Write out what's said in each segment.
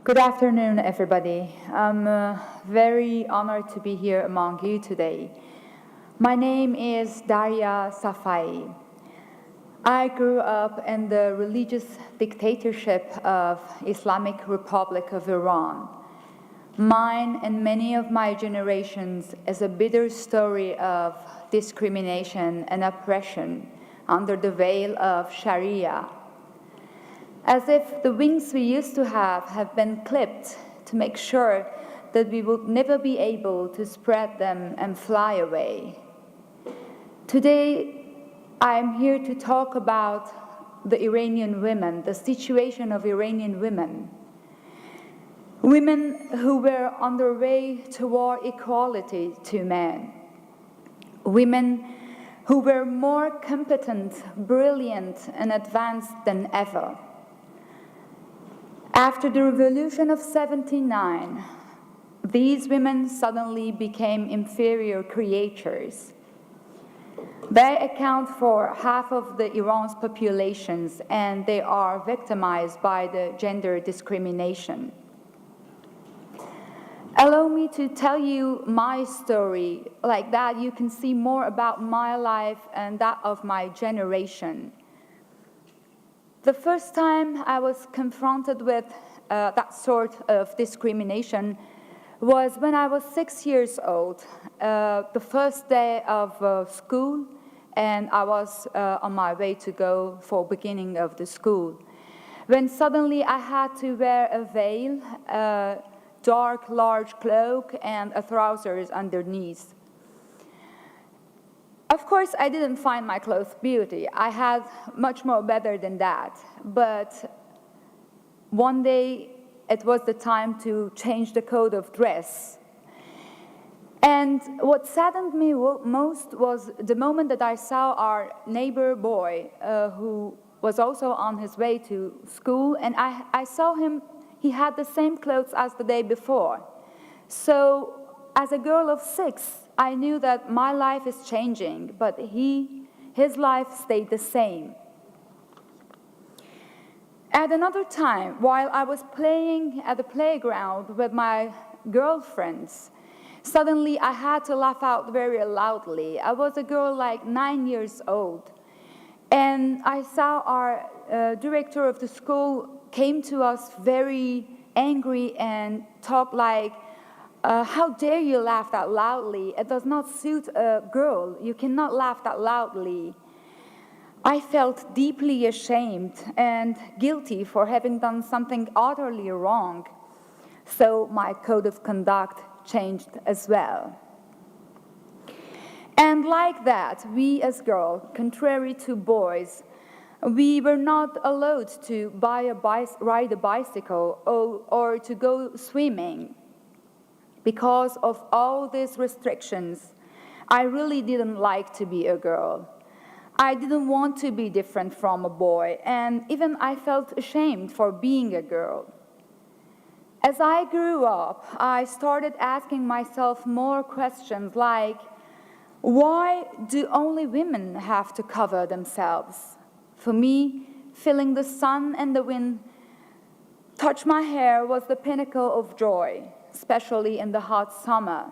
Good afternoon, everybody. I'm very honored to be here among you today. My name is Darya Safai. I grew up in the religious dictatorship of Islamic Republic of Iran. Mine and many of my generations is a bitter story of discrimination and oppression under the veil of Sharia. As if the wings we used to have been clipped to make sure that we would never be able to spread them and fly away. Today, I am here to talk about the Iranian women, the situation of Iranian women. Women who were on their way toward equality to men. Women who were more competent, brilliant, and advanced than ever. After the revolution of '79, these women suddenly became inferior creatures. They account for half of Iran's populations, and they are victimized by the gender discrimination. Allow me to tell you my story. Like that, you can see more about my life and that of my generation. The first time I was confronted with that sort of discrimination was when I was 6 years old, the first day of school, and I was on my way to go for beginning of the school. When suddenly I had to wear a veil, a dark, large cloak, and a trousers underneath. Of course, I didn't find my clothes beauty. I had much more better than that. But one day, it was the time to change the code of dress. And what saddened me most was the moment that I saw our neighbor boy, who was also on his way to school, and I saw him, he had the same clothes as the day before. So, as a girl of 6, I knew that my life is changing, but his life stayed the same. At another time, while I was playing at the playground with my girlfriends, suddenly I had to laugh out very loudly. I was a girl like 9 years old, and I saw our director of the school came to us very angry and talked like, how dare you laugh that loudly? It does not suit a girl. You cannot laugh that loudly. I felt deeply ashamed and guilty for having done something utterly wrong. So my code of conduct changed as well. And like that, we as girls, contrary to boys, we were not allowed to ride a bicycle or to go swimming. Because of all these restrictions, I really didn't like to be a girl. I didn't want to be different from a boy, and even I felt ashamed for being a girl. As I grew up, I started asking myself more questions like, why do only women have to cover themselves? For me, feeling the sun and the wind touch my hair was the pinnacle of joy, especially in the hot summer.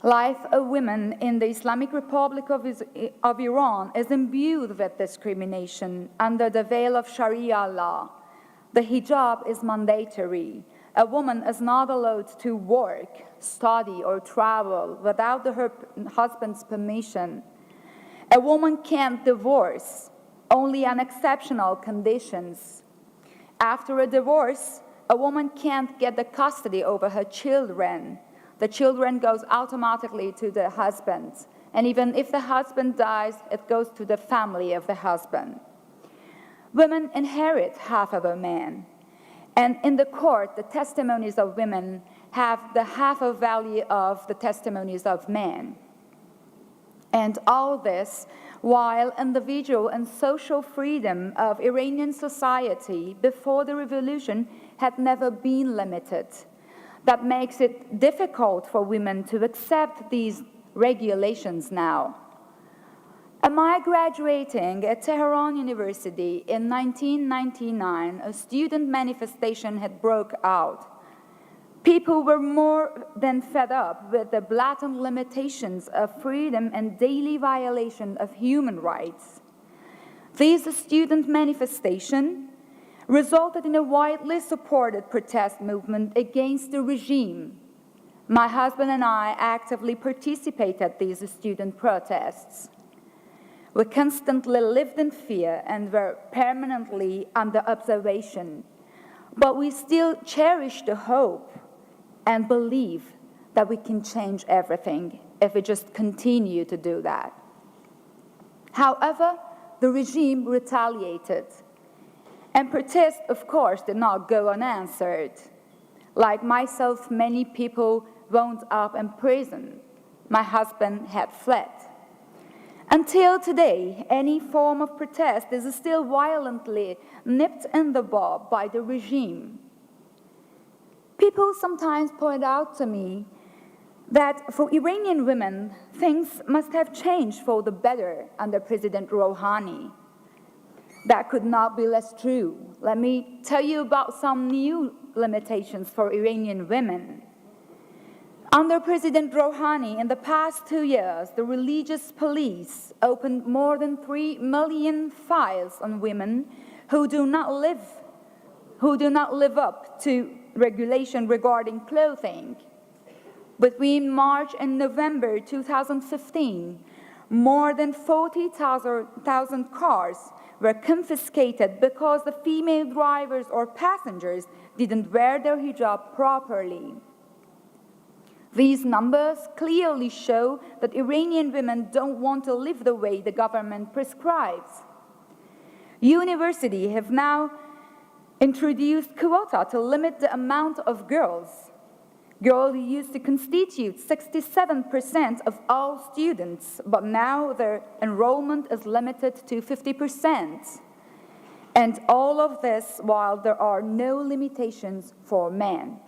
Life of women in the Islamic Republic of Iran is imbued with discrimination under the veil of Sharia law. The hijab is mandatory. A woman is not allowed to work, study, or travel without her husband's permission. A woman can't divorce, only on exceptional conditions. After a divorce, a woman can't get the custody over her children. The children goes automatically to the husband. And even if the husband dies, it goes to the family of the husband. Women inherit half of a man. And in the court, the testimonies of women have the half of value of the testimonies of men. And all this while individual and social freedom of Iranian society before the revolution had never been limited. That makes it difficult for women to accept these regulations now. At my graduating at Tehran University in 1999, a student manifestation had broke out. People were more than fed up with the blatant limitations of freedom and daily violation of human rights. This student manifestation resulted in a widely supported protest movement against the regime. My husband and I actively participated in these student protests. We constantly lived in fear and were permanently under observation, but we still cherish the hope and believe that we can change everything if we just continue to do that. However, the regime retaliated, and protests, of course, did not go unanswered. Like myself, many people wound up in prison. My husband had fled. Until today, any form of protest is still violently nipped in the bud by the regime. People sometimes point out to me that for Iranian women, things must have changed for the better under President Rouhani. That could not be less true. Let me tell you about some new limitations for Iranian women. Under President Rouhani, in the past 2 years, the religious police opened more than 3 million files on women who do not live up to regulation regarding clothing. Between March and November 2015, more than 40,000 cars were confiscated because the female drivers or passengers didn't wear their hijab properly. These numbers clearly show that Iranian women don't want to live the way the government prescribes. Universities have now introduced quota to limit the amount of girls. Girls used to constitute 67% of all students, but now their enrollment is limited to 50%. And all of this while there are no limitations for men.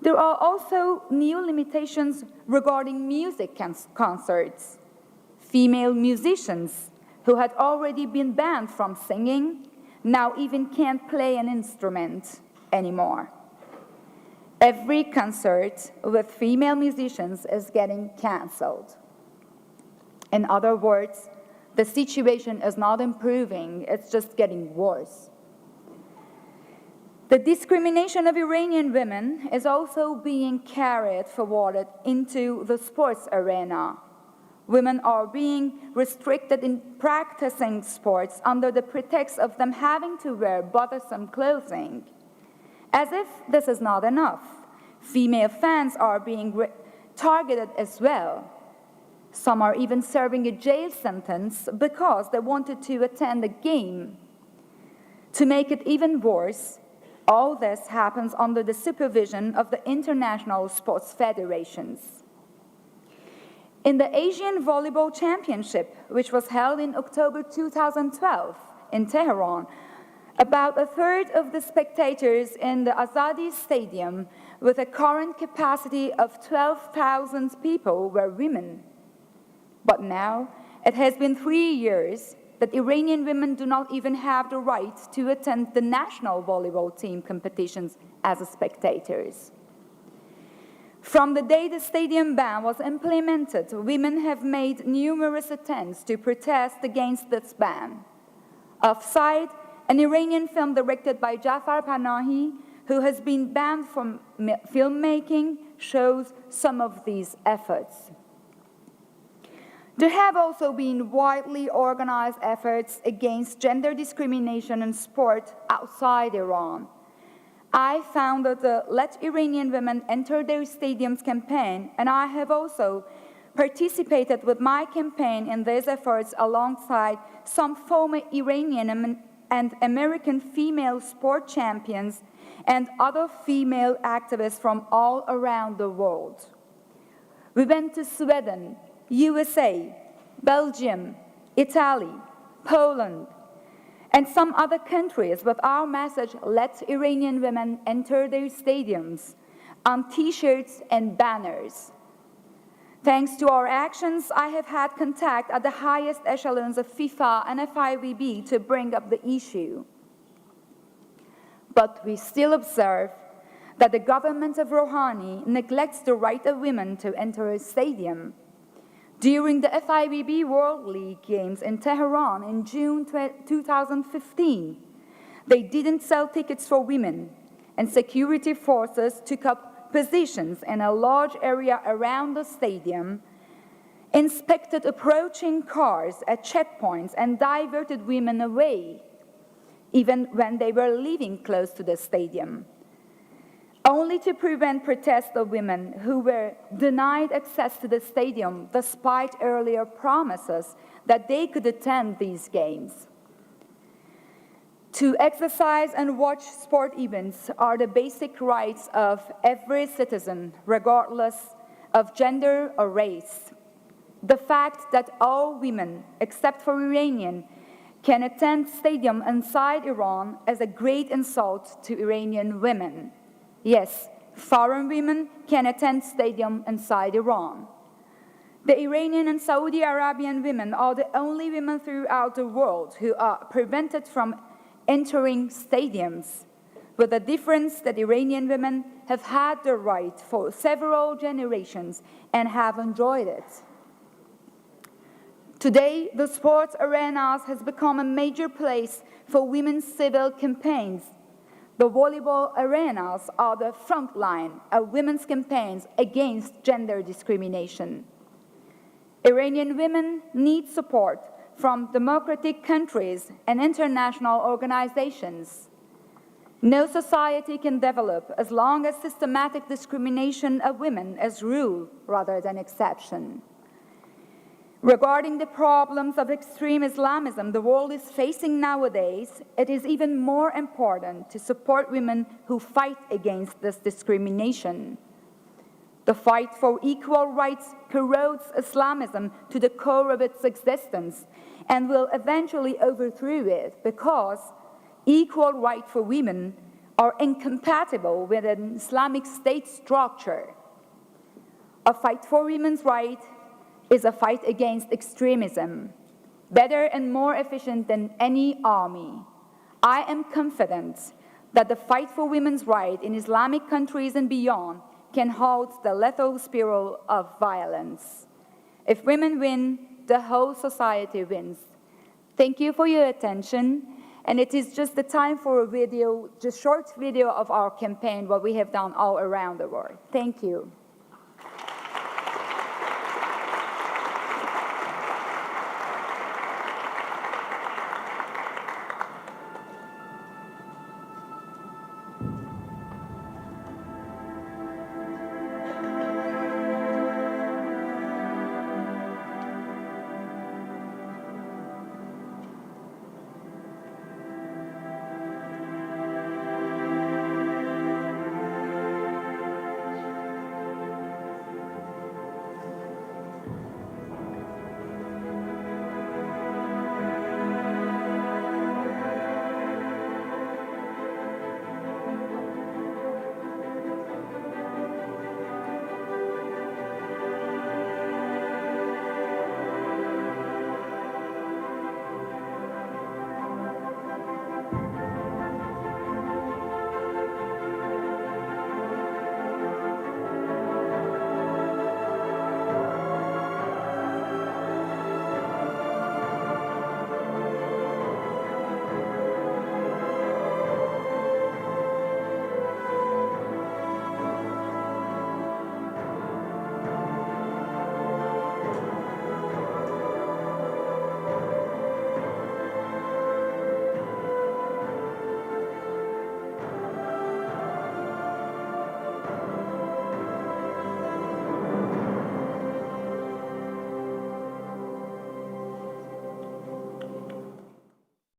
There are also new limitations regarding music concerts. Female musicians who had already been banned from singing now even can't play an instrument anymore. Every concert with female musicians is getting canceled. In other words, the situation is not improving, it's just getting worse. The discrimination of Iranian women is also being carried forward into the sports arena. Women are being restricted in practicing sports under the pretext of them having to wear bothersome clothing. As if this is not enough, female fans are being targeted as well. Some are even serving a jail sentence because they wanted to attend a game. To make it even worse, all this happens under the supervision of the international sports federations. In the Asian Volleyball Championship, which was held in October 2012 in Tehran, about a third of the spectators in the Azadi Stadium, with a current capacity of 12,000 people, were women. But now, it has been 3 years that Iranian women do not even have the right to attend the national volleyball team competitions as spectators. From the day the stadium ban was implemented, women have made numerous attempts to protest against this ban. Offside, an Iranian film directed by Jafar Panahi, who has been banned from filmmaking, shows some of these efforts. There have also been widely organized efforts against gender discrimination in sport outside Iran. I founded the Let Iranian Women Enter Their Stadiums campaign, and I have also participated with my campaign in these efforts alongside some former Iranian and American female sport champions and other female activists from all around the world. We went to Sweden, USA, Belgium, Italy, Poland, and some other countries with our message, Let Iranian Women Enter Their Stadiums, on T-shirts and banners. Thanks to our actions, I have had contact at the highest echelons of FIFA and FIVB to bring up the issue. But we still observe that the government of Rouhani neglects the right of women to enter a stadium. During the FIVB World League Games in Tehran in June 2015, they didn't sell tickets for women, and security forces took up positions in a large area around the stadium, inspected approaching cars at checkpoints, and diverted women away, even when they were living close to the stadium, only to prevent protests of women who were denied access to the stadium despite earlier promises that they could attend these games. To exercise and watch sport events are the basic rights of every citizen, regardless of gender or race. The fact that all women, except for Iranian, can attend stadium inside Iran is a great insult to Iranian women. Yes, foreign women can attend stadium inside Iran. The Iranian and Saudi Arabian women are the only women throughout the world who are prevented from entering stadiums, with the difference that Iranian women have had the right for several generations and have enjoyed it. Today, the sports arenas has become a major place for women's civil campaigns. The volleyball arenas are the front line of women's campaigns against gender discrimination. Iranian women need support from democratic countries and international organizations. No society can develop as long as systematic discrimination of women is rule rather than exception. Regarding the problems of extreme Islamism the world is facing nowadays, it is even more important to support women who fight against this discrimination. The fight for equal rights corrodes Islamism to the core of its existence and will eventually overthrow it because equal rights for women are incompatible with an Islamic state structure. A fight for women's rights is a fight against extremism, better and more efficient than any army. I am confident that the fight for women's rights in Islamic countries and beyond can halt the lethal spiral of violence. If women win, the whole society wins. Thank you for your attention, and it is just the time for a video, just short video of our campaign, what we have done all around the world. Thank you.